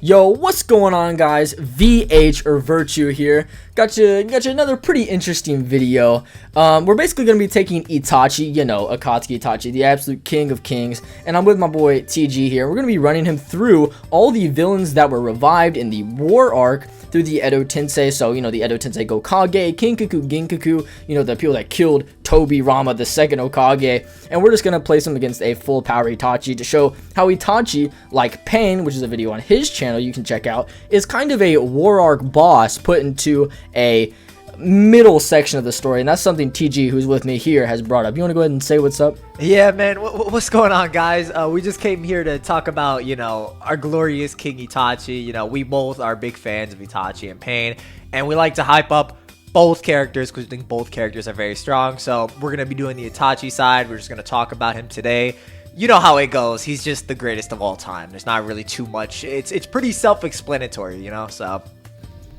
Yo, what's going on, guys? VH or Virtue here. Got you another pretty interesting video. We're basically gonna be taking Itachi, Akatsuki Itachi, the absolute king of kings, and I'm with my boy TG here. We're gonna be running him through all the villains that were revived in the war arc through the Edo Tensei. So, the Edo Tensei Gokage, Kinkaku, Ginkaku, the people that killed Tobi Rama, the second Hokage, and we're just gonna place him against a full power Itachi to show how Itachi, like Pain, which is a video on his channel you can check out, is kind of a war arc boss put into a middle section of the story, and that's something TG, who's with me here, has brought up. You want to go ahead and say what's up? Yeah, man, what's going on, guys? We just came here to talk about, our glorious King Itachi. We both are big fans of Itachi and Pain, and we like to hype up both characters because we think both characters are very strong. So we're going to be doing the Itachi side. We're just going to talk about him today. You know how it goes. He's just the greatest of all time. There's not really too much. It's pretty self-explanatory, so...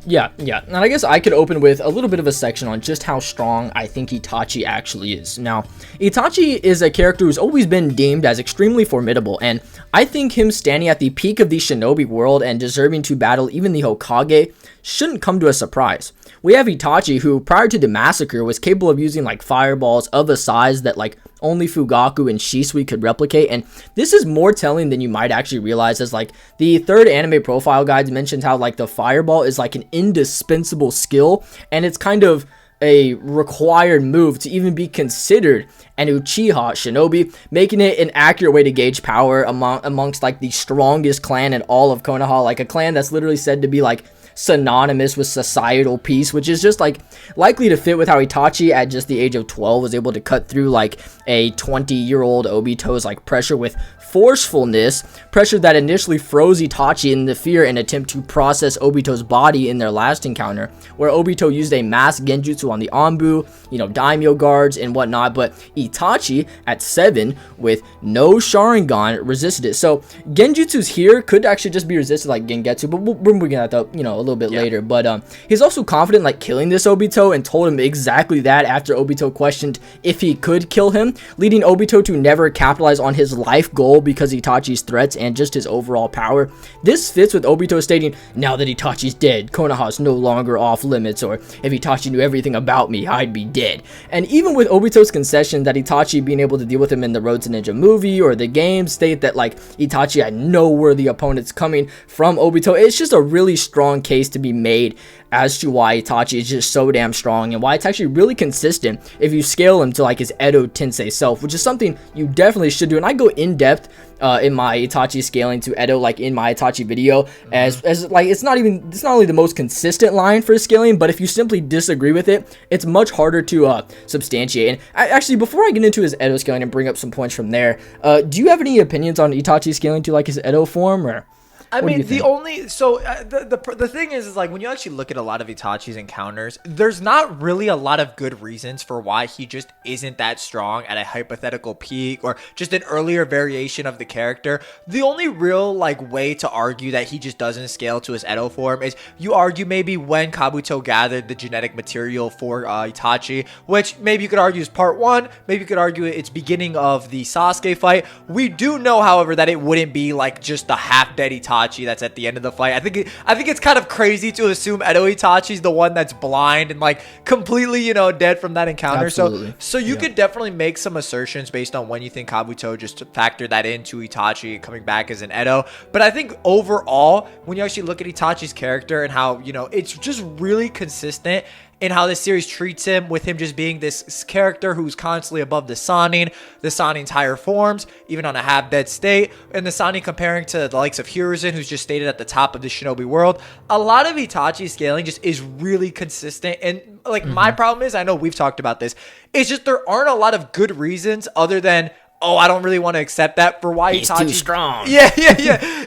Yeah, and I guess I could open with a little bit of a section on just how strong I think Itachi actually is. Now, Itachi is a character who's always been deemed as extremely formidable, and I think him standing at the peak of the shinobi world and deserving to battle even the Hokage shouldn't come to a surprise. We have Itachi, who prior to the massacre was capable of using like fireballs of a size that like only Fugaku and Shisui could replicate, and this is more telling than you might actually realize, as like the third anime profile guide mentions how like the fireball is like an indispensable skill, and it's kind of a required move to even be considered an Uchiha shinobi, making it an accurate way to gauge power amongst like the strongest clan in all of Konoha, like a clan that's literally said to be like synonymous with societal peace, which is just like likely to fit with how Itachi at just the age of 12 was able to cut through like a 20-year-old Obito's like pressure with forcefulness, pressure that initially froze Itachi in the fear and attempt to process Obito's body in their last encounter, where Obito used a mass genjutsu on the Anbu, daimyo guards and whatnot, but Itachi at 7 with no Sharingan resisted it. So genjutsus here could actually just be resisted like Gengetsu, but we're moving at that a little bit later. But he's also confident like killing this Obito and told him exactly that after Obito questioned if he could kill him, leading Obito to never capitalize on his life goal because Itachi's threats and just his overall power. This fits with Obito stating, "Now that Itachi's dead, Konoha's no longer off limits," or "If Itachi knew everything about me, I'd be dead." And even with Obito's concession that Itachi being able to deal with him in the Road to Ninja movie or the game state that like Itachi had no worthy opponents coming from Obito, it's just a really strong case to be made as to why Itachi is just so damn strong and why it's actually really consistent if you scale him to like his Edo Tensei self, which is something you definitely should do. And I go in depth in my Itachi scaling to Edo, like in my Itachi video, as like it's not only the most consistent line for scaling, but if you simply disagree with it, it's much harder to substantiate. And actually, before I get into his Edo scaling and bring up some points from there, do you have any opinions on Itachi scaling to like his Edo form, or? I mean, the thing is like when you actually look at a lot of Itachi's encounters, there's not really a lot of good reasons for why he just isn't that strong at a hypothetical peak or just an earlier variation of the character. The only real like way to argue that he just doesn't scale to his Edo form is you argue maybe when Kabuto gathered the genetic material for Itachi, which maybe you could argue is part 1, maybe you could argue it's beginning of the Sasuke fight. We do know, however, that it wouldn't be like just the half-dead Itachi that's at the end of the fight. I think it's kind of crazy to assume Edo Itachi's the one that's blind and like completely, dead from that encounter. Absolutely. So you could definitely make some assertions based on when you think Kabuto, just to factor that into Itachi coming back as an Edo. But I think overall, when you actually look at Itachi's character and how, it's just really consistent in how this series treats him, with him just being this character who's constantly above the Sanin's higher forms, even on a half-dead state, and the Sanin comparing to the likes of Hiruzen, who's just stated at the top of the shinobi world. A lot of Itachi's scaling just is really consistent, and like my problem is, I know we've talked about this, it's just there aren't a lot of good reasons other than, oh, I don't really want to accept that for why he's Itachi too strong. Yeah.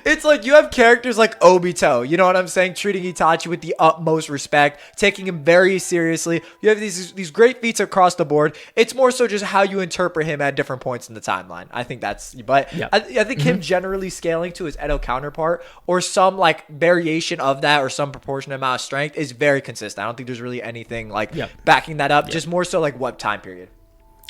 It's like you have characters like Obito, you know what I'm saying, treating Itachi with the utmost respect, taking him very seriously. You have these great feats across the board. It's more so just how you interpret him at different points in the timeline. I think that's, but yeah. I think him generally scaling to his Edo counterpart or some like variation of that or some proportionate amount of strength is very consistent. I don't think there's really anything like backing that up. Just more so like what time period.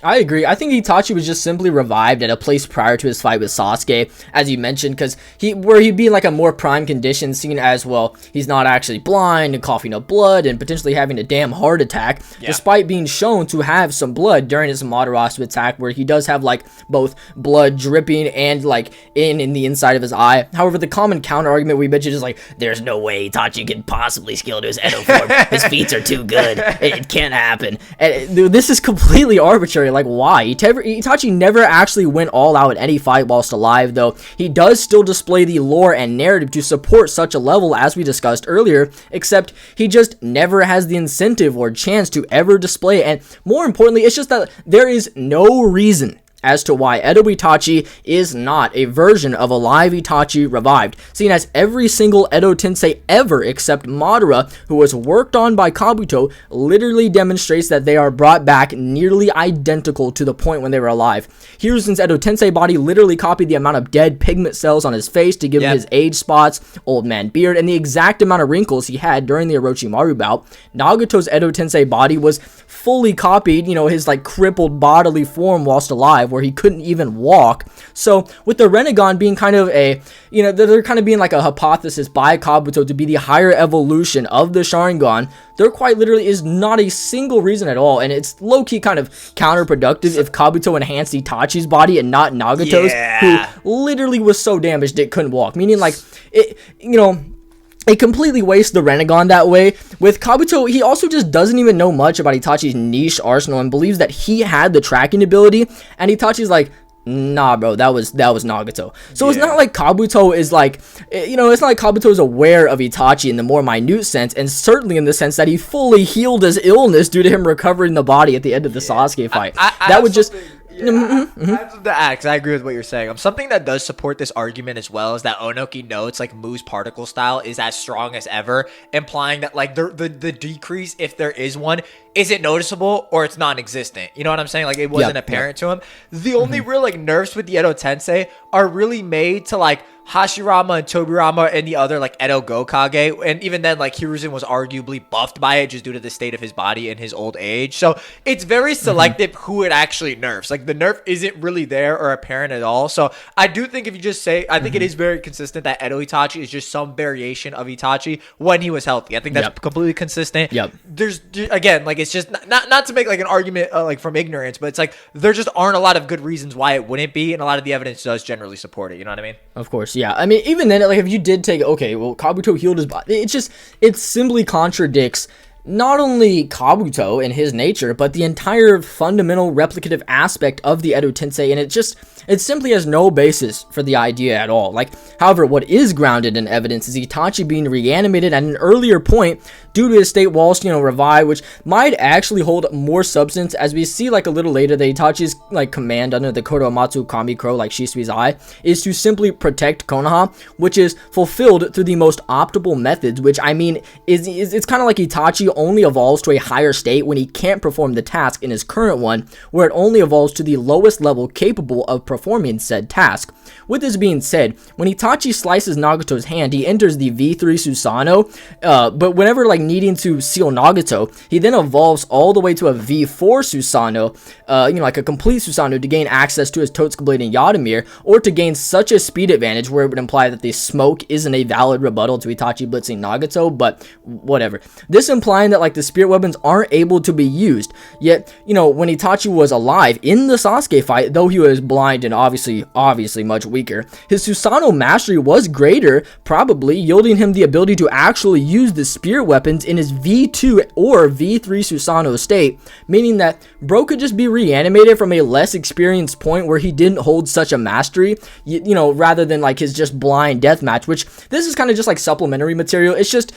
I agree. I think Itachi was just simply revived at a place prior to his fight with Sasuke, as you mentioned, because he'd be in like a more prime condition, seen as, well, he's not actually blind and coughing up blood and potentially having a damn heart attack, despite being shown to have some blood during his Amaterasu attack, where he does have like both blood dripping and like in the inside of his eye. However, the common counter argument we mentioned is like, there's no way Itachi can possibly scale to his Edo form. His feats are too good. It can't happen. And this is completely arbitrary. Like, why? Itachi never actually went all out in any fight whilst alive, though. He does still display the lore and narrative to support such a level, as we discussed earlier, except he just never has the incentive or chance to ever display it. And more importantly, it's just that there is no reason as to why Edo Itachi is not a version of Alive Itachi revived, seeing as every single Edo Tensei ever except Madara, who was worked on by Kabuto, literally demonstrates that they are brought back nearly identical to the point when they were alive. Hiruzen's Edo Tensei body literally copied the amount of dead pigment cells on his face to give him his age spots, old man beard, and the exact amount of wrinkles he had during the Orochimaru bout. Nagato's Edo Tensei body was fully copied, his like crippled bodily form whilst alive, where he couldn't even walk. So with the Rinnegan being kind of a, they're kind of being like a hypothesis by Kabuto to be the higher evolution of the Sharingan, there quite literally is not a single reason at all, and it's low-key kind of counterproductive if Kabuto enhanced Itachi's body and not Nagato's, who literally was so damaged it couldn't walk, meaning like, it completely wastes the Rinnegan that way. With Kabuto, he also just doesn't even know much about Itachi's niche arsenal and believes that he had the tracking ability, and Itachi's like, nah, bro, that was Nagato. So it's not like Kabuto is like, it's not like Kabuto is aware of Itachi in the more minute sense, and certainly in the sense that he fully healed his illness due to him recovering the body at the end of the Sasuke fight. That would just... I have something to add, 'cause I agree with what you're saying. Something that does support this argument as well is that Onoki notes like Mu's particle style is as strong as ever, implying that like the decrease, if there is one, isn't noticeable or it's non-existent. You know what I'm saying? Like it wasn't apparent to him. The only real like nerfs with the Edo Tensei are really made to like Hashirama and Tobirama and the other like Edo Gokage, and even then like Hiruzen was arguably buffed by it just due to the state of his body in his old age. So it's very selective who it actually nerfs. Like the nerf isn't really there or apparent at all. So I do think if you just say, I think it is very consistent that Edo Itachi is just some variation of Itachi when he was healthy. I think that's completely consistent. There's again, like it's just not to make like an argument like from ignorance, but it's like there just aren't a lot of good reasons why it wouldn't be, and a lot of the evidence does generally support it. You know what I mean? Of course. Yeah, I mean, even then, like, if you did take, okay, well, Kabuto healed his body, it simply contradicts not only Kabuto and his nature, but the entire fundamental replicative aspect of the Edo Tensei, and it simply has no basis for the idea at all. Like, however, what is grounded in evidence is Itachi being reanimated at an earlier point due to his state whilst, revived, which might actually hold more substance, as we see, like, a little later, that Itachi's, like, command under the Kodomatsu Kami Crow, like Shisui's eye, is to simply protect Konoha, which is fulfilled through the most optimal methods, which, I mean, it's kind of like Itachi only evolves to a higher state when he can't perform the task in his current one, where it only evolves to the lowest level capable of performing said task. With this being said, when Itachi slices Nagato's hand, he enters the V3 Susanoo, but whenever like needing to seal Nagato, he then evolves all the way to a V4 Susanoo, like a complete Susanoo, to gain access to his Totsuka Blade and Yadamir, or to gain such a speed advantage where it would imply that the smoke isn't a valid rebuttal to Itachi blitzing Nagato, but whatever. This implying that like the spirit weapons aren't able to be used. Yet, when Itachi was alive in the Sasuke fight, though he was blind and obviously much weaker, his Susanoo mastery was greater, probably yielding him the ability to actually use the spirit weapons in his V2 or V3 Susanoo state, meaning that bro could just be reanimated from a less experienced point where he didn't hold such a mastery, rather than like his just blind deathmatch, which this is kind of just like supplementary material. It's just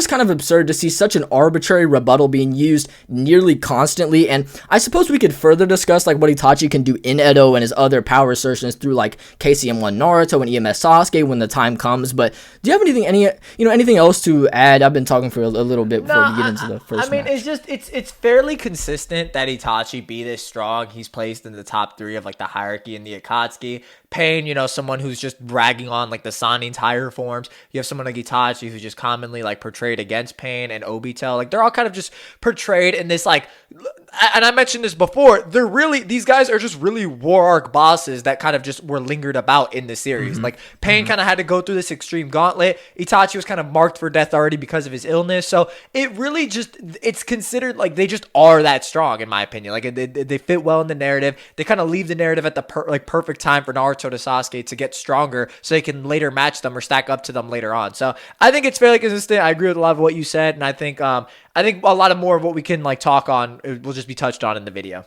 kind of absurd to see such an arbitrary rebuttal being used nearly constantly. And I suppose we could further discuss like what Itachi can do in Edo and his other power assertions through like KCM1 Naruto and EMS Sasuke when the time comes, but do you have anything else to add? I've been talking for a little bit before we get into the first match. It's just it's fairly consistent that Itachi be this strong. He's placed in the top 3 of like the hierarchy in the Akatsuki. Pain, someone who's just bragging on like the Sanin's higher forms. You have someone like Itachi who's just commonly like portrayed against Pain, and Obito. Like they're all kind of just portrayed in this like, and I mentioned this before, these guys are just really war arc bosses that kind of just were lingered about in the series. Like Pain kind of had to go through this extreme gauntlet. Itachi was kind of marked for death already because of his illness. So it really just, it's considered like they just are that strong in my opinion. Like they fit well in the narrative. They kind of leave the narrative at the perfect time for Naruto to Sasuke to get stronger so they can later match them or stack up to them later on. So I think it's fairly consistent. I agree with a lot of what you said, and I think a lot of more of what we can like talk on will just be touched on in the video.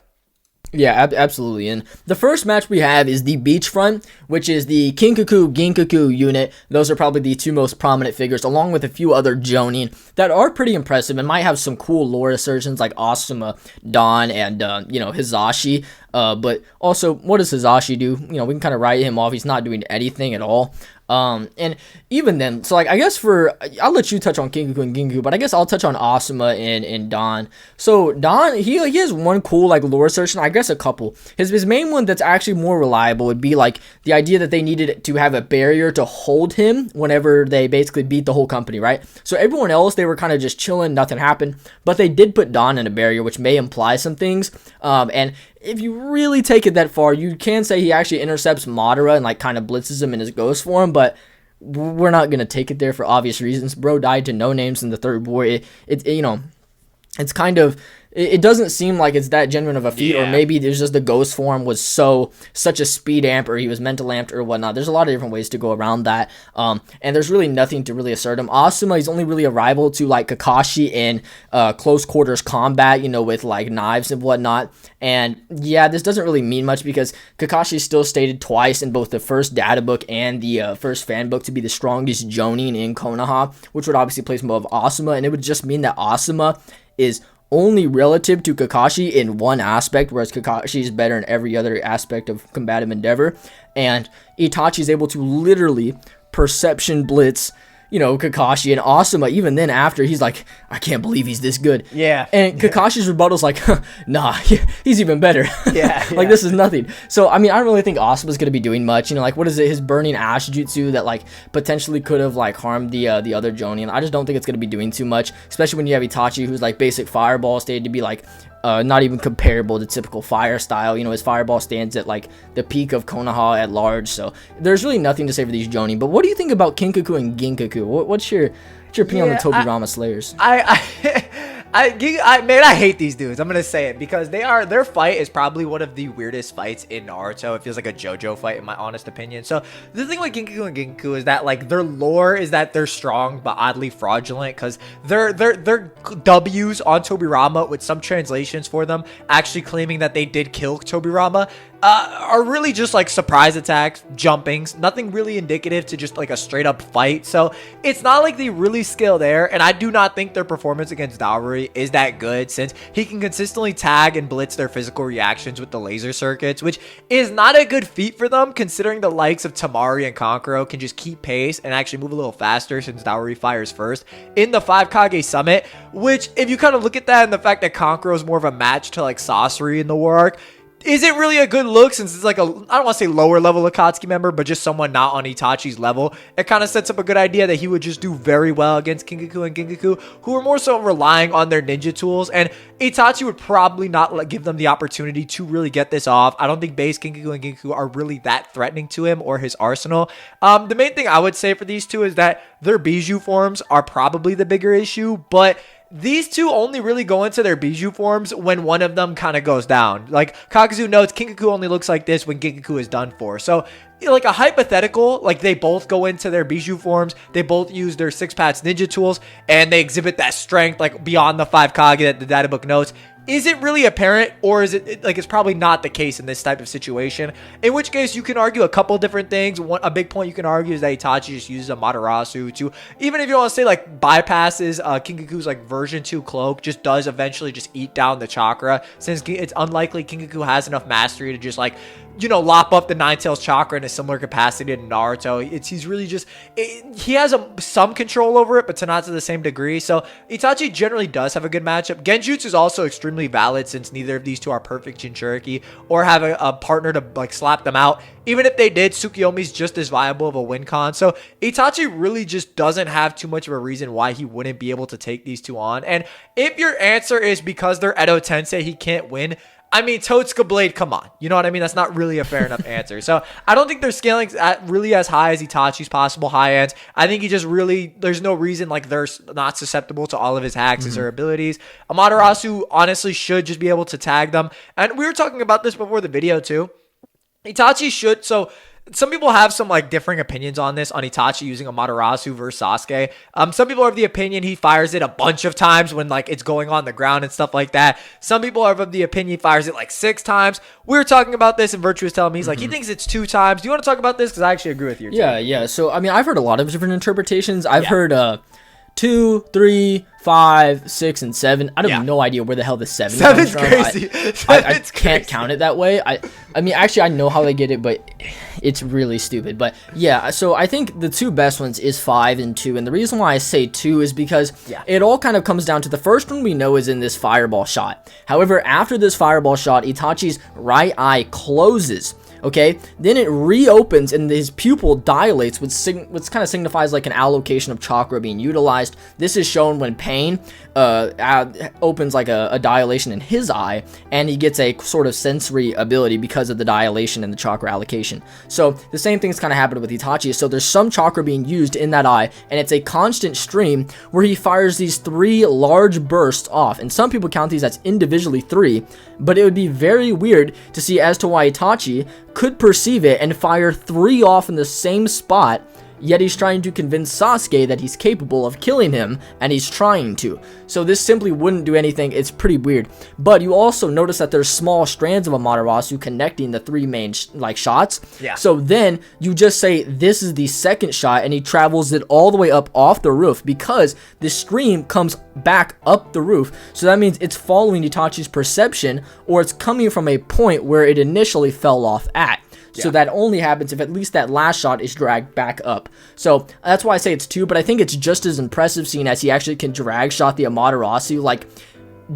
Yeah, absolutely. And the first match we have is the Beachfront, which is the Kinkaku Ginkaku unit. Those are probably the two most prominent figures, along with a few other Jonin that are pretty impressive and might have some cool lore assertions like Asuma, Dawn, and Hizashi. But also, what does Hizashi do? We can kind of write him off. He's not doing anything at all. And even then, so like, I guess I'll let you touch on Kinkaku and Ginkaku, but I guess I'll touch on Asuma and Don. So Don, he has one cool like lore assertion, I guess a couple. His main one that's actually more reliable would be like the idea that they needed to have a barrier to hold him whenever they basically beat the whole company, right? So everyone else, they were kind of just chilling, nothing happened, but they did put Don in a barrier, which may imply some things. And if you really take it that far, you can say he actually intercepts Madara and like kind of blitzes him in his ghost form, but we're not gonna take it there for obvious reasons. Bro died to no names in the third war. It's kind of, it doesn't seem like it's that genuine of a feat, or maybe there's just the ghost form was such a speed amp, or he was mental amped or whatnot. There's a lot of different ways to go around that, and there's really nothing to really assert him. Asuma, he's only really a rival to like Kakashi in close quarters combat, with like knives and whatnot. And yeah, this doesn't really mean much because Kakashi is still stated twice in both the first data book and the first fan book to be the strongest Jonin in Konoha, which would obviously place him above Asuma, and it would just mean that Asuma is only relative to Kakashi in one aspect, whereas Kakashi is better in every other aspect of combative endeavor. And Itachi is able to literally perception blitz, Kakashi, and Asuma, even then after, he's like, I can't believe he's this good. Yeah. And Kakashi's rebuttal's like, nah, he's even better. Yeah. Like, this is nothing. So, I mean, I don't really think Asuma's going to be doing much. Like, what is it? His burning ash jutsu that, like, potentially could have, like, harmed the other Jonin. I just don't think it's going to be doing too much, especially when you have Itachi, who's, like, basic fireball stated to be, like, not even comparable to typical fire style. His fireball stands at like the peak of Konoha at large, so there's really nothing to say for these Jonin. But what do you think about Kinkaku and Ginkaku? What's your opinion on the Tobirama Slayers? I hate these dudes. I'm gonna say it because their fight is probably one of the weirdest fights in Naruto. It feels like a JoJo fight in my honest opinion. So the thing with Kinkaku and Ginkaku is that like their lore is that they're strong but oddly fraudulent, because their W's on Tobirama, with some translations for them actually claiming that they did kill Tobirama, are really just like surprise attacks, jumpings, nothing really indicative to just like a straight up fight. So it's not like they really skill there, and I do not think their performance against Daori is that good, since he can consistently tag and blitz their physical reactions with the laser circuits, which is not a good feat for them considering the likes of Tamari and Kankuro can just keep pace and actually move a little faster since Daori fires first in the 5 Kage Summit, which if you kind of look at that and the fact that Kankuro is more of a match to like Sasori in the war arc, is it really a good look since it's like I don't want to say lower level Akatsuki member, but just someone not on Itachi's level? It kind of sets up a good idea that he would just do very well against Kinkaku and Ginkaku, who are more so relying on their ninja tools, and Itachi would probably not give them the opportunity to really get this off. I don't think base Kinkaku and Ginkaku are really that threatening to him or his arsenal. The main thing I would say for these two is that their Bijou forms are probably the bigger issue, but these two only really go into their Bijou forms when one of them kind of goes down. Like Kakuzu notes, Kinkaku only looks like this when Ginkaku is done for. So like a hypothetical, like they both go into their Bijou forms, they both use their 6-Pats ninja tools, and they exhibit that strength like beyond the 5 Kage that the data book notes. Is it really apparent, or is it like it's probably not the case in this type of situation? In which case, you can argue a couple different things. A big point you can argue is that Itachi just uses a Matarasu to, even if you want to say like bypasses Kinkaku's like version 2 cloak, just does eventually just eat down the chakra, since it's unlikely Kinkaku has enough mastery to just like lop up the Nine Tails chakra in a similar capacity to Naruto. He's really just, he has some control over it, but to not to the same degree. So Itachi generally does have a good matchup. Genjutsu is also extremely valid since neither of these two are perfect Jinchuriki or have a partner to like slap them out. Even if they did, Tsukiyomi's just as viable of a win con. So Itachi really just doesn't have too much of a reason why he wouldn't be able to take these two on. And if your answer is because they're Edo Tensei, he can't win, I mean, Totsuka Blade, come on. You know what I mean? That's not really a fair enough answer. So I don't think they're scaling at really as high as Itachi's possible high ends. I think he just really, there's no reason like they're not susceptible to all of his hacks or abilities. Amaterasu honestly should just be able to tag them. And we were talking about this before the video too. Itachi should, so some people have some like differing opinions on this, on Itachi using Amaterasu versus Sasuke. Some people are of the opinion he fires it a bunch of times when like it's going on the ground and stuff like that. Some people are of the opinion he fires it like 6 times. We were talking about this and Virtue was telling me, he's like, he thinks it's 2 times. Do you want to talk about this? Because I actually agree with you. Yeah. So, I mean, I've heard a lot of different interpretations. I've heard 2, 3, 5, 6, and 7. I have no idea where the hell the 7 comes from. Crazy. I can't count it that way. I mean, actually, I know how they get it, but it's really stupid. But yeah, so I think the 2 best ones is 5 and 2. And the reason why I say 2 is because it all kind of comes down to the first one we know is in this fireball shot. However, after this fireball shot, Itachi's right eye closes. Okay, then it reopens and his pupil dilates, which kind of signifies like an allocation of chakra being utilized. This is shown when Pain opens like a dilation in his eye, and he gets a sort of sensory ability because of the dilation and the chakra allocation. So the same thing's kind of happened with Itachi. So there's some chakra being used in that eye, and it's a constant stream where he fires these 3 large bursts off. And some people count these as individually 3, but it would be very weird to see as to why Itachi could perceive it and fire 3 off in the same spot, yet he's trying to convince Sasuke that he's capable of killing him, and he's trying to. So this simply wouldn't do anything. It's pretty weird. But you also notice that there's small strands of Amaterasu connecting the 3 main shots. Yeah. So then you just say this is the second shot, and he travels it all the way up off the roof because the stream comes back up the roof. So that means it's following Itachi's perception, or it's coming from a point where it initially fell off at. So that only happens if at least that last shot is dragged back up. So that's why I say it's 2, but I think it's just as impressive seeing as he actually can drag shot the Amaterasu. Like,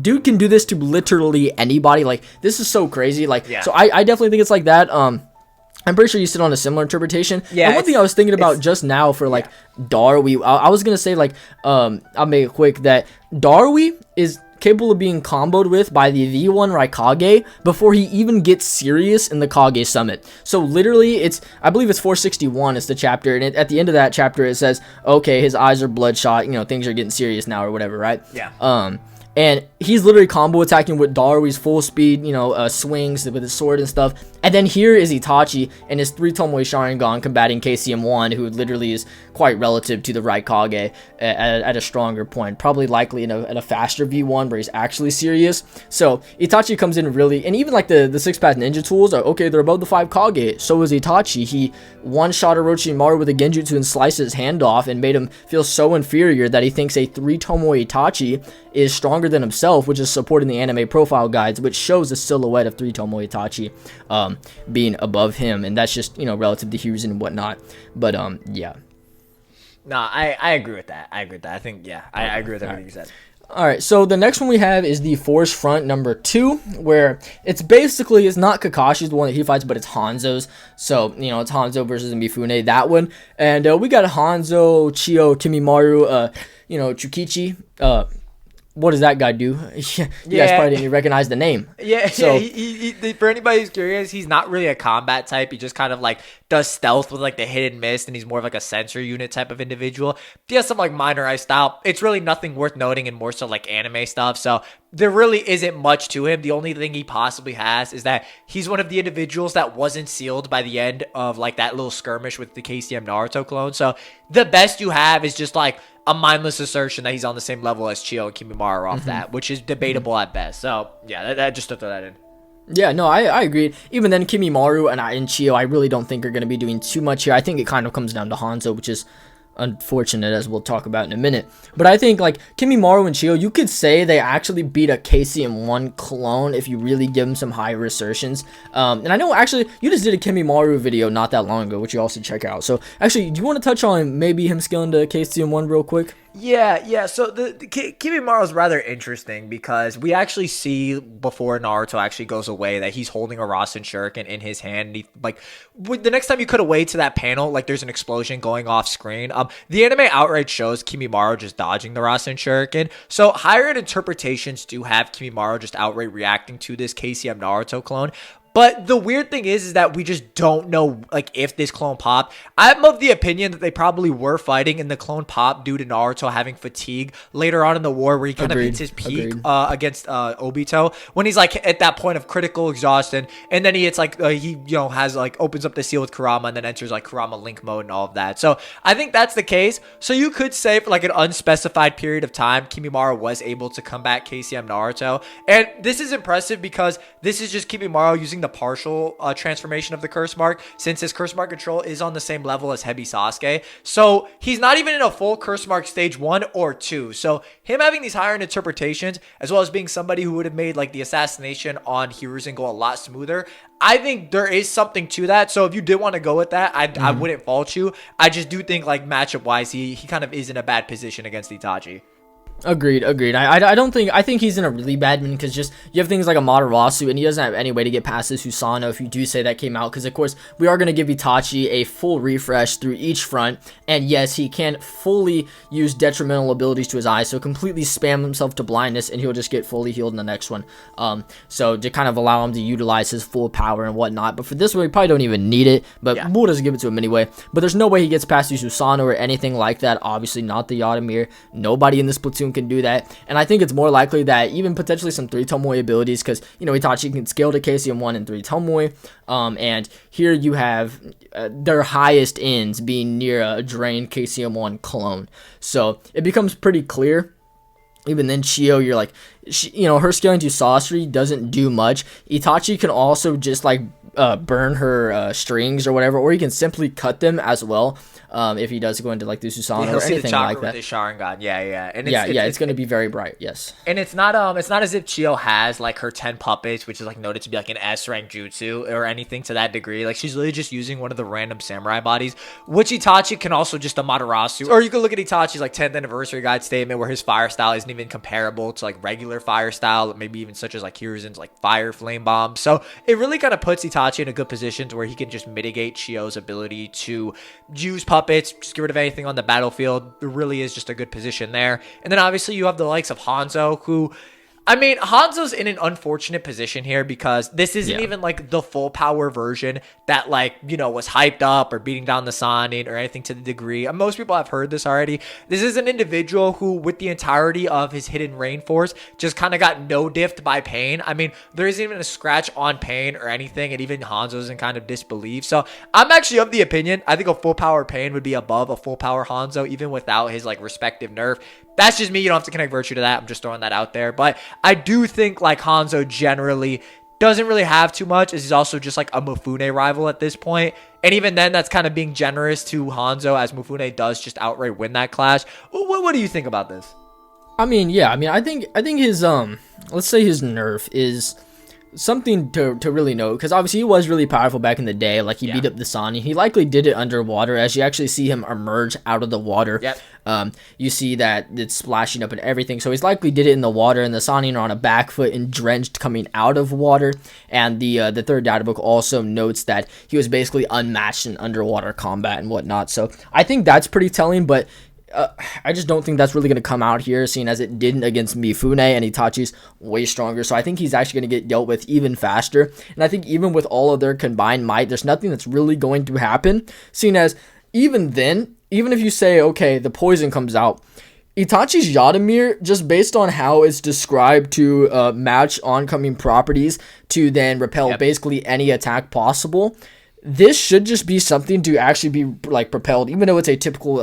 dude can do this to literally anybody. Like, this is so crazy. Like, so I definitely think it's like that. I'm pretty sure you sit on a similar interpretation. Yeah. And one thing I was thinking about just now for like Darui, I was gonna say like I'll make it quick that Darui is capable of being comboed with by the V1 Raikage before he even gets serious in the Kage Summit. So literally, I believe it's 461 is the chapter, and at the end of that chapter it says, okay, his eyes are bloodshot, things are getting serious now or whatever, right? Yeah. And he's literally combo attacking with Darui's full speed, swings with his sword and stuff. And then here is Itachi and his 3 Tomoe Sharingan combating KCM1, who literally is quite relative to the Raikage at a stronger point. Probably likely in a faster V1 where he's actually serious. So Itachi comes in really, and even like the 6-path ninja tools are, okay, they're above the 5 Kage. So is Itachi. He one-shot Orochimaru with a Genjutsu and sliced his hand off and made him feel so inferior that he thinks a 3 Tomoe Itachi is stronger than himself, which is supporting the anime profile guides, which shows a silhouette of 3 Tomoe Itachi being above him, and that's just relative to Hiruzen and whatnot. But yeah. No, I agree with that. I think I agree with everything you said. Alright, so the next one we have is the Force Front number 2, where it's not Kakashi's the one that he fights, but it's Hanzo's. So, it's Hanzo versus Mifune, that one. And we got Hanzo, Chiyo, Kimimaru, Chukichi. What does that guy do? You guys probably didn't even recognize the name. Yeah, so he, for anybody who's curious, he's not really a combat type. He just kind of like does stealth with like the hit and miss, and he's more of like a sensor unit type of individual. He has some like minor ice style. It's really nothing worth noting and more so like anime stuff. So there really isn't much to him. The only thing he possibly has is that he's one of the individuals that wasn't sealed by the end of like that little skirmish with the KCM Naruto clone. So the best you have is just like a mindless assertion that he's on the same level as Chiyo and Kimimaru off that, which is debatable at best. So yeah, that just to throw that in. Yeah, no, I agree. Even then, Kimimaru and Chiyo, I really don't think are going to be doing too much here. I think it kind of comes down to Hanzo, which is unfortunate, as we'll talk about in a minute. But I think like Kimimaro and Chiyo, you could say they actually beat a KCM1 clone if you really give them some higher assertions. And I know actually you just did a Kimimaro video not that long ago, which you also check out. So actually, do you want to touch on maybe him scaling to KCM1 real quick? Yeah. So the Kimimaro is rather interesting because we actually see before Naruto actually goes away that he's holding a Rasen Shuriken in his hand. And he, like, the next time you cut away to that panel, like there's an explosion going off screen. The anime outright shows Kimimaro just dodging the Rasen Shuriken. So higher interpretations do have Kimimaro just outright reacting to this KCM Naruto clone. But the weird thing is that we just don't know, like, if this clone popped. I'm of the opinion that they probably were fighting and the clone popped due to Naruto having fatigue later on in the war where he kind of hits his peak against Obito when he's, like, at that point of critical exhaustion. And then he hits, like, has, like, opens up the seal with Kurama and then enters, like, Kurama Link mode and all of that. So I think that's the case. So you could say for, like, an unspecified period of time, Kimimaro was able to combat KCM Naruto. And this is impressive because this is just Kimimaro using the partial transformation of the curse mark, since his curse mark control is on the same level as Hebi Sasuke. So he's not even in a full curse mark stage 1 or 2. So him having these higher interpretations, as well as being somebody who would have made like the assassination on Hiruzen go a lot smoother, I think there is something to that. So if you did want to go with that, I wouldn't fault you. I just do think like matchup wise, he kind of is in a bad position against Itachi. Agreed. I don't think, I think he's in a really bad mood because just you have things like a Amaterasu and he doesn't have any way to get past this Susanoo if you do say that came out, because of course we are going to give Itachi a full refresh through each front, and yes, he can't fully use detrimental abilities to his eyes, so completely spam himself to blindness and he'll just get fully healed in the next one. So to kind of allow him to utilize his full power and whatnot, but for this one we probably don't even need it, but Bull doesn't give it to him anyway. But there's no way he gets past the Susanoo or anything like that. Obviously not the Yotamir. Nobody in this platoon can do that, and I think it's more likely that even potentially some 3 Tomoe abilities, because Itachi can scale to KCM1 and 3 Tomoe, and here you have their highest ends being near a drained KCM1 clone, so it becomes pretty clear. Even then, Chiyo, you're like, her scaling to sorcery doesn't do much. Itachi can also just like burn her strings or whatever, or he can simply cut them as well. If he does go into like the Susanoo or anything like that. With the Sharingan. Yeah. And it's going to be very bright. Yes. And it's not as if Chiyo has like her 10 puppets, which is like noted to be like an S rank jutsu or anything to that degree. Like she's literally just using one of the random samurai bodies, which Itachi can also just Amaterasu. Or you could look at Itachi's like 10th anniversary guide statement where his fire style isn't even comparable to like regular fire style, maybe even such as like Hiruzen's like fire flame bomb. So it really kind of puts Itachi in a good position to where he can just mitigate Chiyo's ability to use puppets, just get rid of anything on the battlefield. It really is just a good position there. And then obviously you have the likes of Hanzo, who, I mean, Hanzo's in an unfortunate position here because this isn't even like the full power version that like, was hyped up or beating down the Sannin or anything to the degree. And most people have heard this already. This is an individual who, with the entirety of his hidden rain force, just kind of got no diffed by pain. I mean, there isn't even a scratch on pain or anything, and even Hanzo's in kind of disbelief. So I'm actually of the opinion, I think a full power pain would be above a full power Hanzo, even without his like respective nerf. That's just me. You don't have to connect virtue to that. I'm just throwing that out there. But I do think like Hanzo generally doesn't really have too much, as he's also just like a Mifune rival at this point. And even then, that's kind of being generous to Hanzo, as Mifune does just outright win that clash. What do you think about this? I think his let's say his nerf is something to really note, because obviously he was really powerful back in the day. Like he beat up the Sannin. He likely did it underwater, as you actually see him emerge out of the water. You see that it's splashing up and everything, so he's likely did it in the water, and the Sannin are on a back foot and drenched coming out of water. And the third data book also notes that he was basically unmatched in underwater combat and whatnot. So I think that's pretty telling, but I just don't think that's really going to come out here, seeing as it didn't against Mifune, and Itachi's way stronger. So I think he's actually going to get dealt with even faster. And I think even with all of their combined might, there's nothing that's really going to happen, seeing as even then, even if you say, okay, the poison comes out, Itachi's Yotamir, just based on how it's described to match oncoming properties to then repel basically any attack possible, this should just be something to actually be like propelled. Even though it's a typical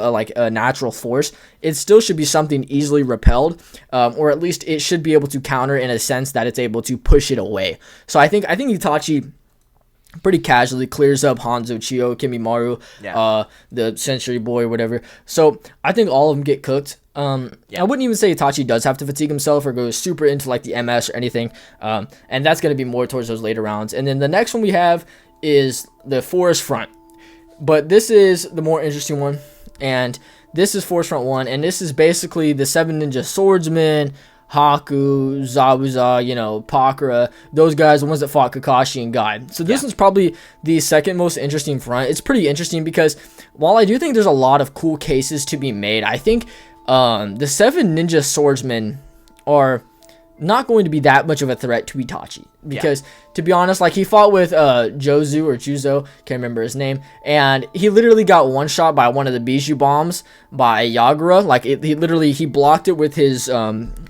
natural force, it still should be something easily repelled, or at least it should be able to counter in a sense that it's able to push it away. So I think Itachi pretty casually clears up Hanzo, Chiyo, Kimimaru, the Century Boy, whatever. So I think all of them get cooked. I wouldn't even say Itachi does have to fatigue himself or go super into like the MS or anything. And that's going to be more towards those later rounds. And then the next one we have is the Forest Front. But this is the more interesting one. And this is Forest Front 1. And this is basically the 7 Ninja Swordsmen, Haku, Zabuza, Pakura, those guys, the ones that fought Kakashi and Guy. So this one's probably the second most interesting front. It's pretty interesting because while I do think there's a lot of cool cases to be made, I think the 7 Ninja Swordsmen are not going to be that much of a threat to Itachi. Because, to be honest, like, he fought with Jozu or Juzo, can't remember his name, and he literally got one shot by one of the Bijou bombs by Yagura. Like, he blocked it with his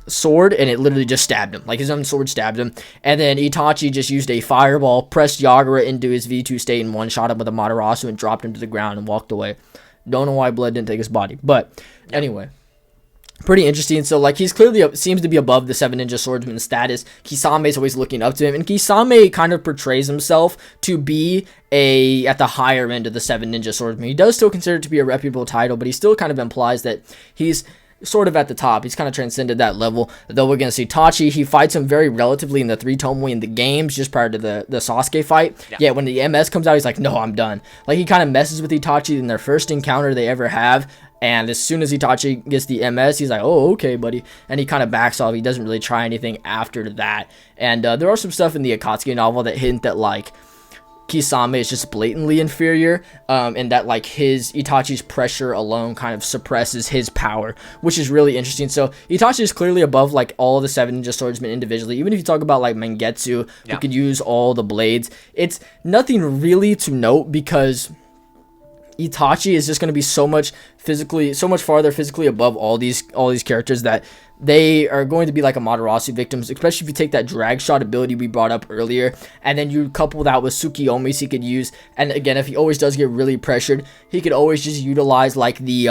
sword, and it literally just stabbed him. Like, his own sword stabbed him. And then Itachi just used a fireball, pressed Yagura into his V2 state, and one shot him with a Matarasu and dropped him to the ground and walked away. Don't know why blood didn't take his body. But, anyway. Pretty interesting. So, like, he's clearly seems to be above the 7 Ninja Swordsman status. Kisame's always looking up to him, and Kisame kind of portrays himself to be at the higher end of the 7 Ninja Swordsman. He does still consider it to be a reputable title, but he still kind of implies that he's sort of at the top. He's kind of transcended that level. Though we're going to see Itachi, he fights him very relatively in the 3 Tomoe in the games just prior to the Sasuke fight. Yeah, when the MS comes out, he's like, no, I'm done. Like, he kind of messes with Itachi in their first encounter they ever have. And as soon as Itachi gets the MS, he's like, oh, okay, buddy. And he kind of backs off. He doesn't really try anything after that. And there are some stuff in the Akatsuki novel that hint that, like, Kisame is just blatantly inferior, and that, like, Itachi's pressure alone kind of suppresses his power, which is really interesting. So Itachi is clearly above, like, all of the 7 Ninja Swordsmen individually. Even if you talk about, like, Mangetsu, who could use all the blades, it's nothing really to note because Itachi is just going to be so much farther physically above all these characters that they are going to be like a Matarasu victims, especially if you take that drag shot ability we brought up earlier, and then you couple that with Tsukiyomis he could use. And again, if he always does get really pressured, he could always just utilize like the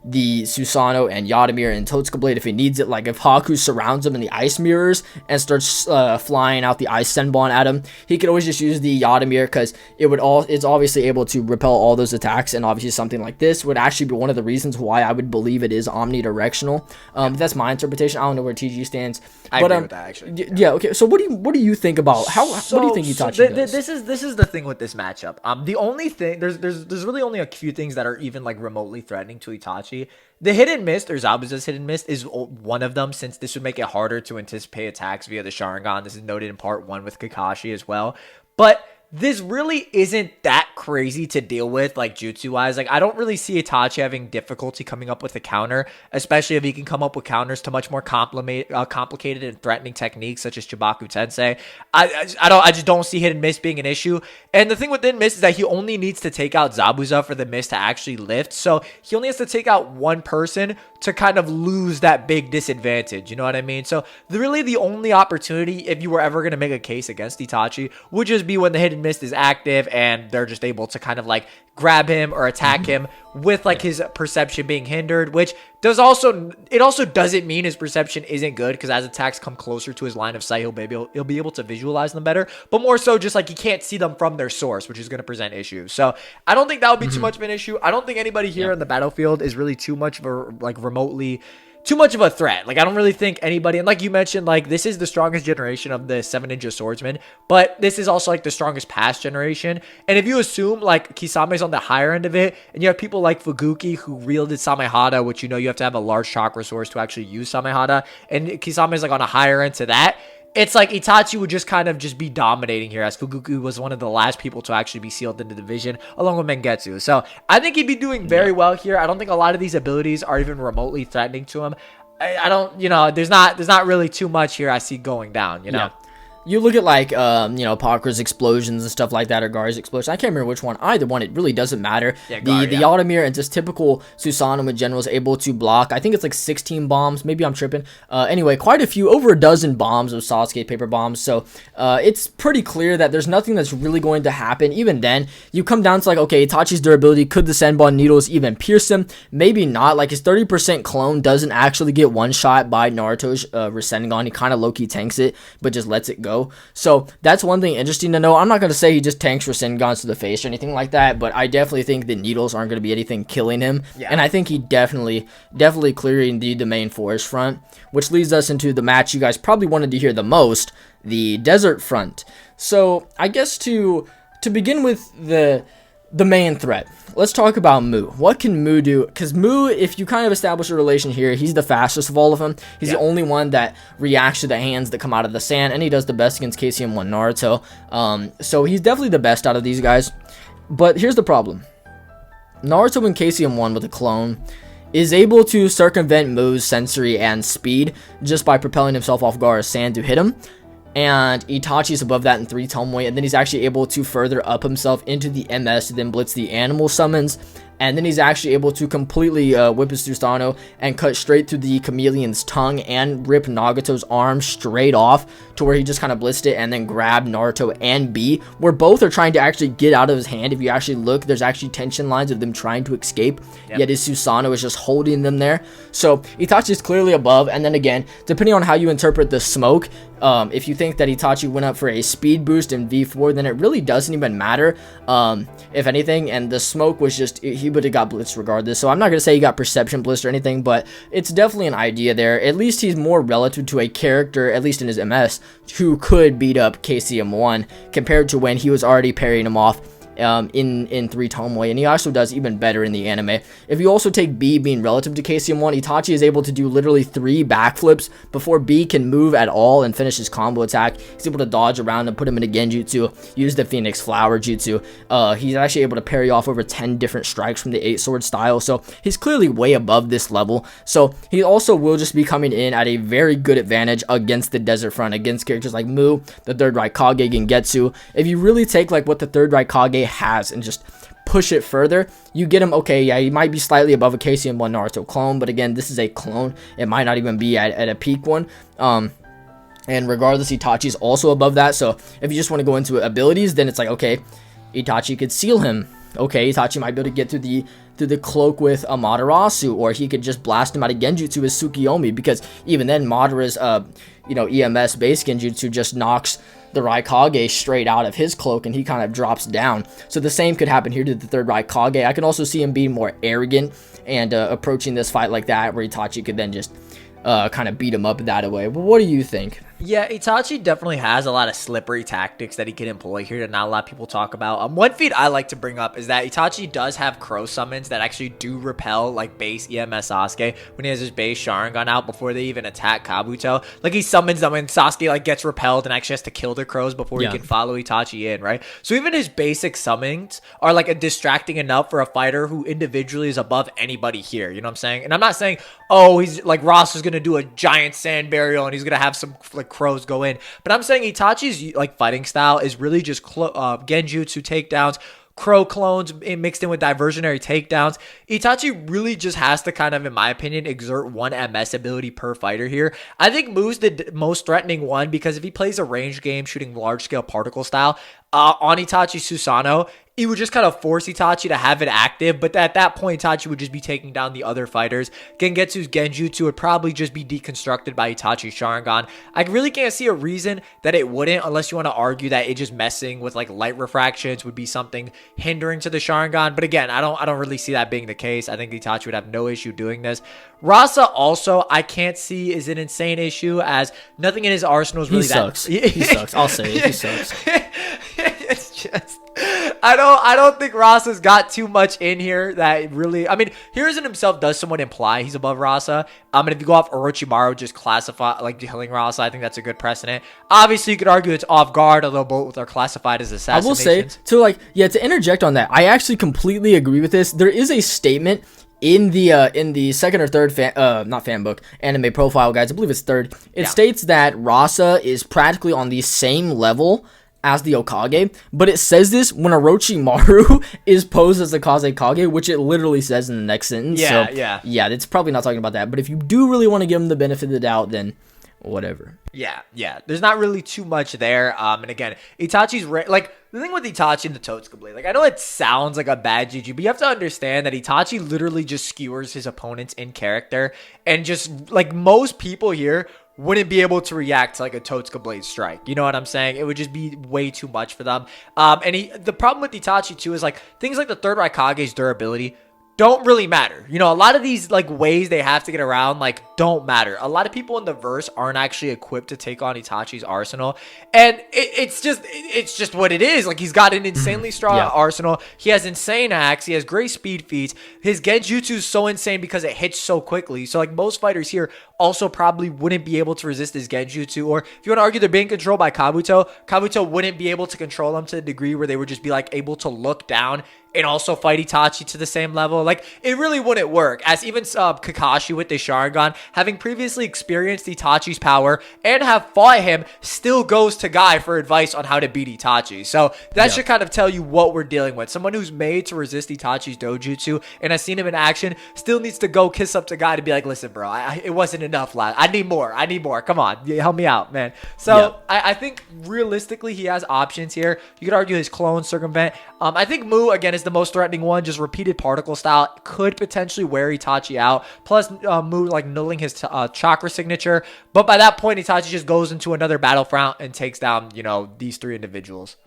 Susanoo and Yadamir and Totsuka Blade if he needs it. Like if Haku surrounds him in the ice mirrors and starts flying out the ice Senbon at him, he could always just use the Yadamir because it's obviously able to repel all those attacks. And obviously something like this would actually be one of the reasons why I would believe it is omnidirectional. That's my interpretation. I don't know where TG stands. I agree with that, actually. Yeah, okay. So what do you think about what do you think Itachi does? This is the thing with this matchup. The only thing there's really only a few things that are even like remotely threatening to Itachi. The hit and miss, or Zabuza's hit and miss, is one of them, since this would make it harder to anticipate attacks via the Sharingan. This is noted in part 1 with Kakashi as well. But this really isn't that crazy to deal with, like, jutsu-wise. Like, I don't really see Itachi having difficulty coming up with a counter, especially if he can come up with counters to much more complicated and threatening techniques, such as Chibaku Tensei. I just don't see hit and miss being an issue. And the thing with hit and miss is that he only needs to take out Zabuza for the miss to actually lift. So he only has to take out one person to kind of lose that big disadvantage. You know what I mean? So really the only opportunity, if you were ever going to make a case against Itachi, would just be when the hit and miss is active and they're just able to kind of like grab him or attack him with like his perception being hindered, which also doesn't mean his perception isn't good, because as attacks come closer to his line of sight, he'll be able to visualize them better, but more so just like he can't see them from their source, which is going to present issues. So I don't think that would be too much of an issue. I don't think anybody here in the battlefield is really too much of a like remotely too much of a threat. Like, I don't really think anybody, and like you mentioned, like, this is the strongest generation of the 7 Ninja Swordsmen, but this is also like the strongest past generation. And if you assume like Kisame's on the higher end of it, and you have people like Fuguki who wielded Samehada, which, you know, you have to have a large chakra source to actually use Samehada, and Kisame's like on a higher end to that, it's like Itachi would just kind of just be dominating here, as Fuguki was one of the last people to actually be sealed into the division, along with Mangetsu. So I think he'd be doing very well here. I don't think a lot of these abilities are even remotely threatening to him. I don't, you know, there's not really too much here I see going down, you know? Yeah. You look at, like, Pakura's explosions and stuff like that, or Gari's explosion. I can't remember which one. Either one, it really doesn't matter. Yeah, the Yadamir and just typical Susanoo in general is able to block, I think it's like 16 bombs. Maybe I'm tripping. Anyway, quite a few, over a dozen bombs of Sasuke paper bombs. So it's pretty clear that there's nothing that's really going to happen. Even then, you come down to, like, okay, Itachi's durability. Could the Senbon needles even pierce him? Maybe not. Like, his 30% clone doesn't actually get one shot by Naruto's Rasengan. He kind of low-key tanks it, but just lets it go. go. So that's one thing interesting to know. I'm not going to say he just tanks Rasengan's to the face or anything like that, but I definitely think the needles aren't going to be anything killing him. Yeah. And I think he definitely clearing the main forest front, which leads us into the match you guys probably wanted to hear the most, the desert front. So I guess to begin with the main threat, let's talk about Mu. What can Mu do? Because Mu, if you kind of establish a relation here, he's the fastest of all of them. He's the only one that reacts to the hands that come out of the sand, and he does the best against KCM1 Naruto. So he's definitely the best out of these guys. But here's the problem. Naruto and KCM1 with a clone is able to circumvent Mu's sensory and speed just by propelling himself off Gaara's sand to hit him. And Itachi's above that in 3 Tomoe, and then he's actually able to further up himself into the MS to then blitz the animal summons, and then he's actually able to completely whip his Susanoo and cut straight through the chameleon's tongue and rip Nagato's arm straight off to where he just kind of blitzed it and then grabbed Naruto and B, where both are trying to actually get out of his hand. If you actually look, there's actually tension lines of them trying to escape, yet his Susanoo is just holding them there. So Itachi is clearly above, and then again, depending on how you interpret the smoke, if you think that Itachi went up for a speed boost in V4, then it really doesn't even matter, if anything, and the smoke was just, he would have got blitzed regardless. So I'm not going to say he got perception blitzed or anything, but it's definitely an idea there. At least he's more relative to a character, at least in his MS, who could beat up KCM1 compared to when he was already parrying him off in 3 Tomoe, and he also does even better in the anime. If you also take B being relative to KCM1, Itachi is able to do literally 3 backflips before B can move at all and finish his combo attack. He's able to dodge around and put him in a genjutsu, use the Phoenix Flower jutsu. He's actually able to parry off over 10 different strikes from the 8 sword style, so he's clearly way above this level. So he also will just be coming in at a very good advantage against the desert front, against characters like Mu, the third Raikage, Gengetsu. If you really take like what the third Raikage has and just push it further, you get him. Okay, yeah, he might be slightly above a KCM1 Naruto clone, but again, this is a clone. It might not even be at a peak one. And regardless, Itachi's also above that. So if you just want to go into abilities, then it's like, okay, Itachi could seal him. Okay, Itachi might be able to get through the cloak with Amaterasu, or he could just blast him out of genjutsu with Tsukiyomi, because even then Madara's EMS base genjutsu just knocks the Raikage straight out of his cloak and he kind of drops down. So the same could happen here to the third Raikage. I can also see him being more arrogant and approaching this fight like that, where Itachi could then just kind of beat him up that way. But what do you think? Yeah, Itachi definitely has a lot of slippery tactics that he can employ here that not a lot of people talk about. One feat I like to bring up is that Itachi does have crow summons that actually do repel like base EMS Sasuke when he has his base Sharingan out before they even attack Kabuto. Like he summons them and Sasuke like gets repelled and actually has to kill the crows before he can follow Itachi in, right? So even his basic summons are like a distracting enough for a fighter who individually is above anybody here. You know what I'm saying? And I'm not saying, oh, he's like Ross is gonna do a giant sand burial and he's gonna have some like crows go in, but I'm saying Itachi's like fighting style is really just genjutsu takedowns, crow clones mixed in with diversionary takedowns. Itachi really just has to kind of, in my opinion, exert one MS ability per fighter here. I think Mu's the most threatening one because if he plays a range game shooting large scale particle style on Itachi Susanoo, he would just kind of force Itachi to have it active, but at that point, Itachi would just be taking down the other fighters. Gengetsu's genjutsu would probably just be deconstructed by Itachi's Sharingan. I really can't see a reason that it wouldn't, unless you want to argue that it just messing with like light refractions would be something hindering to the Sharingan. But again, I don't really see that being the case. I think Itachi would have no issue doing this. Rasa also, I can't see is an insane issue, as nothing in his arsenal is really he sucks. He sucks. I'll say it. He sucks. It's just, I don't think Rasa's got too much in here that really, I mean, Hiruzen himself does somewhat imply he's above Rasa. And if you go off Orochimaru, just classify like killing Rasa, I think that's a good precedent. Obviously, you could argue it's off guard, although both are classified as assassinations. I will say, to interject on that, I actually completely agree with this. There is a statement in the second or third anime profile guides, I believe it's third. It states that Rasa is practically on the same level as the Hokage, but it says this when Orochimaru is posed as the Kazekage, which it literally says in the next sentence. Yeah, it's probably not talking about that, but if you do really want to give him the benefit of the doubt, then whatever. Yeah. There's not really too much there. And again, Itachi's the thing with Itachi and the Totsuka Blade, like I know it sounds like a bad GG, but you have to understand that Itachi literally just skewers his opponents in character, and just like most people here wouldn't be able to react to like a Totsuka Blade strike. You know what I'm saying? It would just be way too much for them. And the problem with Itachi too is like things like the third Raikage's durability don't really matter. You know, a lot of these like ways they have to get around like don't matter. A lot of people in the verse aren't actually equipped to take on Itachi's arsenal, and it's just what it is. Like he's got an insanely strong arsenal. He has insane hacks. He has great speed feats. His genjutsu is so insane because it hits so quickly. So like most fighters here also probably wouldn't be able to resist his genjutsu. Or if you want to argue they're being controlled by Kabuto, Kabuto wouldn't be able to control them to the degree where they would just be like able to look down and also fight Itachi to the same level. Like, it really wouldn't work. As even Kakashi with the Sharingan, having previously experienced Itachi's power and have fought him, still goes to Guy for advice on how to beat Itachi. So that should kind of tell you what we're dealing with. Someone who's made to resist Itachi's dojutsu and has seen him in action still needs to go kiss up to Guy to be like, listen, bro, it wasn't enough, lad. I need more. Come on. Help me out, man. So I think realistically, he has options here. You could argue his clone circumvent. I think Mu, again, is the most threatening one. Just repeated particle style could potentially wear Itachi out. Plus, Mu like nulling his chakra signature. But by that point, Itachi just goes into another battlefront and takes down, you know, these three individuals.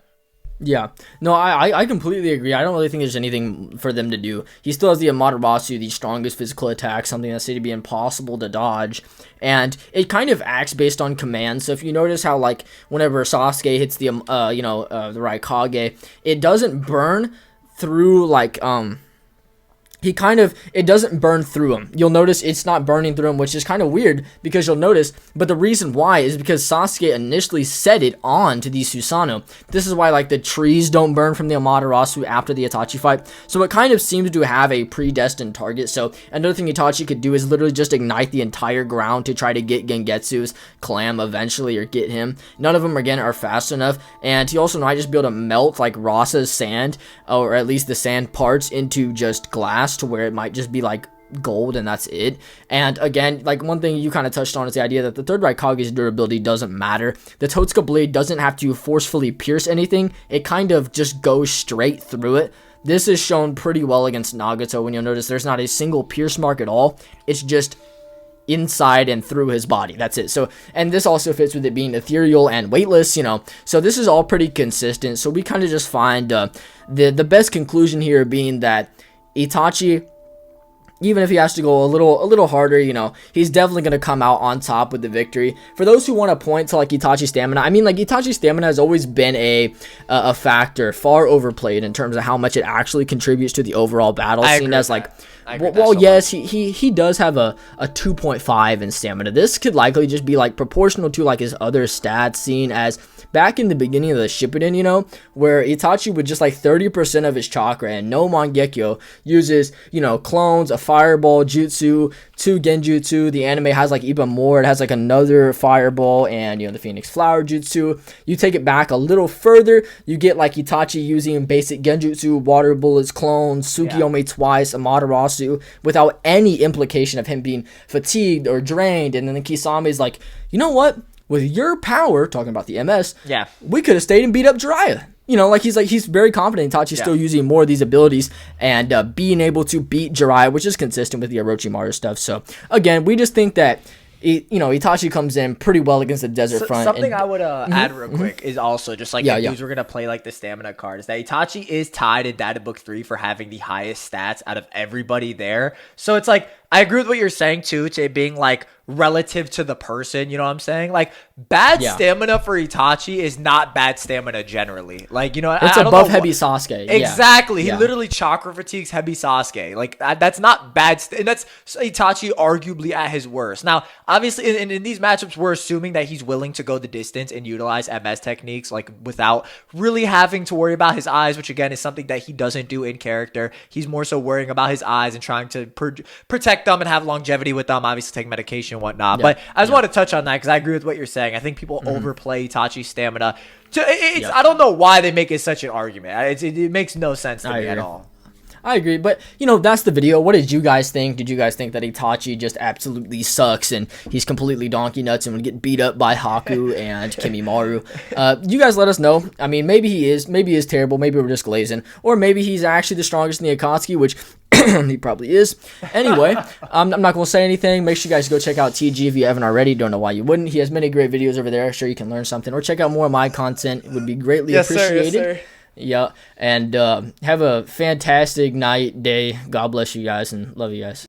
Yeah. No, I completely agree. I don't really think there's anything for them to do. He still has the Amaterasu, the strongest physical attack, something that's said to be impossible to dodge. And it kind of acts based on command. So if you notice how, like, whenever Sasuke hits the, the Raikage, it doesn't burn through, like, it doesn't burn through him. You'll notice it's not burning through him, which is kind of weird because you'll notice, but the reason why is because Sasuke initially set it on to the Susanoo. This is why, like, the trees don't burn from the Amaterasu after the Itachi fight. So it kind of seems to have a predestined target. So another thing Itachi could do is literally just ignite the entire ground to try to get Gengetsu's clam eventually, or get him. None of them, again, are fast enough. And he also might just be able to melt, like, Rasa's sand, or at least the sand parts, into just glass, to where it might just be like gold and that's it. And again, like, one thing you kind of touched on is the idea that the third Raikage's durability doesn't matter. The Totsuka blade doesn't have to forcefully pierce anything. It kind of just goes straight through it. This is shown pretty well against Nagato when you'll notice there's not a single pierce mark at all. It's just inside and through his body. That's it. So, and this also fits with it being ethereal and weightless, you know. So this is all pretty consistent. So we kind of just find the best conclusion here being that Itachi, even if he has to go a little harder, you know, he's definitely going to come out on top with the victory. For those who want to point to, like, Itachi's stamina, I mean, like, Itachi's stamina has always been a factor, far overplayed in terms of how much it actually contributes to the overall battle scene. As, like, well, yes, he does have a 2.5 in stamina. This could likely just be, like, proportional to, like, his other stats, seen as back in the beginning of the Shippuden, you know, where Itachi with just like 30% of his chakra and no Mangekyo uses, you know, clones, a fireball jutsu, 2 genjutsu. The anime has like even more. It has like another fireball and, you know, the Phoenix Flower jutsu. You take it back a little further, you get like Itachi using basic genjutsu, water bullets, clones, Tsukiyomi twice, Amaterasu, without any implication of him being fatigued or drained. And then the Kisame is like, you know what? With your power, talking about the MS, we could have stayed and beat up Jiraiya. You know, he's very confident Itachi's still using more of these abilities and being able to beat Jiraiya, which is consistent with the Orochimaru stuff. So, again, we just think that, Itachi comes in pretty well against the Desert Front. Something I would add real quick is also just like if dudes were going to play like the stamina card, is that Itachi is tied in Data Book 3 for having the highest stats out of everybody there. So it's like, I agree with what you're saying too, to it being like relative to the person, you know what I'm saying? Like, bad stamina for Itachi is not bad stamina generally. Like, you know, it's above heavy Sasuke. Exactly. He literally chakra fatigues heavy Sasuke. Like, that's not bad. And that's Itachi arguably at his worst. Now, obviously, in these matchups, we're assuming that he's willing to go the distance and utilize MS techniques, like, without really having to worry about his eyes, which again is something that he doesn't do in character. He's more so worrying about his eyes and trying to protect them and have longevity with them, obviously take medication and whatnot. But I just want to touch on that because I agree with what you're saying. I think people overplay Itachi's stamina. I don't know why they make it such an argument. It makes no sense to me at all. I agree, but you know, that's the video. What did you guys think? Did you guys think that Itachi just absolutely sucks and he's completely donkey nuts and would get beat up by Haku and Kimimaru? You guys let us know. I mean, maybe he is terrible, maybe we're just glazing, or maybe he's actually the strongest in the Akatsuki, which he probably is. Anyway, I'm not going to say anything. Make sure you guys go check out TG if you haven't already. Don't know why you wouldn't. He has many great videos over there. Sure, you can learn something, or check out more of my content. It would be greatly appreciated. Yes, sir. Yeah, and have a fantastic night, day. God bless you guys, and love you guys.